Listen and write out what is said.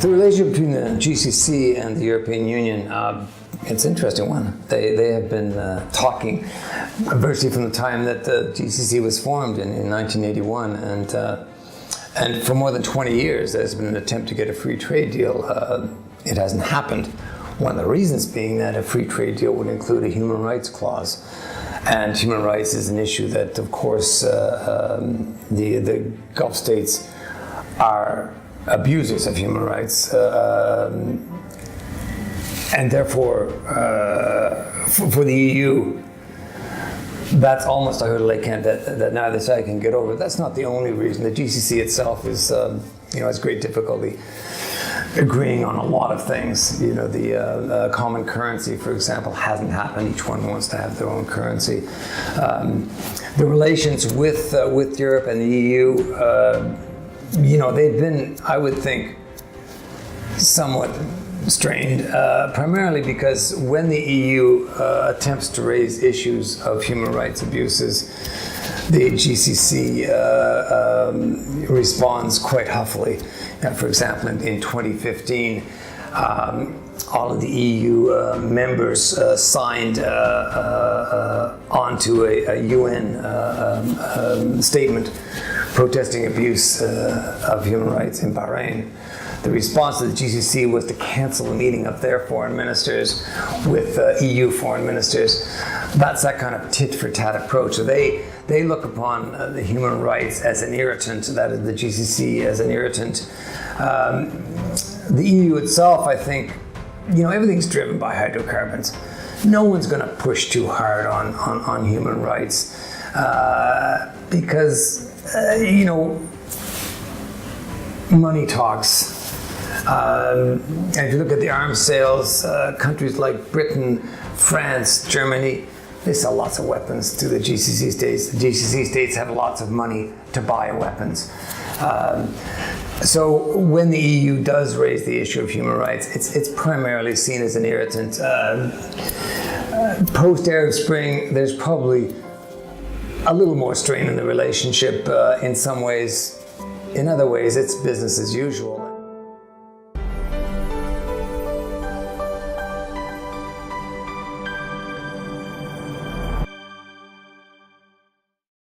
The relationship between the GCC and the European Union, it's an interesting one. They have been talking virtually from the time that the GCC was formed in 1981, and for more than 20 years there's been an attempt to get a free trade deal. It hasn't happened. One of the reasons being that a free trade deal would include a human rights clause. And human rights is an issue that, of course, the Gulf states are abusers of human rights, and therefore, for the EU, that's almost a hurdle that neither side can get over. That's not the only reason. The GCC itself is, has great difficulty agreeing on a lot of things. The common currency, for example, hasn't happened. Each one wants to have their own currency. The relations with Europe and the EU, they've been, I would think, somewhat strained, primarily because when the EU attempts to raise issues of human rights abuses, the GCC responds quite huffily. For example, in 2015, all of the EU members signed onto a UN statement protesting abuse of human rights in Bahrain. The response to the GCC was to cancel the meeting of their foreign ministers with EU foreign ministers. That's that kind of tit-for-tat approach. So they look upon the human rights as an irritant, that is the GCC as an irritant. The EU itself, I think, everything's driven by hydrocarbons. No one's going to push too hard on human rights because, money talks. And if you look at the arms sales, countries like Britain, France, Germany, they sell lots of weapons to the GCC states. The GCC states have lots of money to buy weapons. So when the EU does raise the issue of human rights, it's primarily seen as an irritant. Post-Arab Spring, there's probably a little more strain in the relationship in some ways. In other ways, it's business as usual.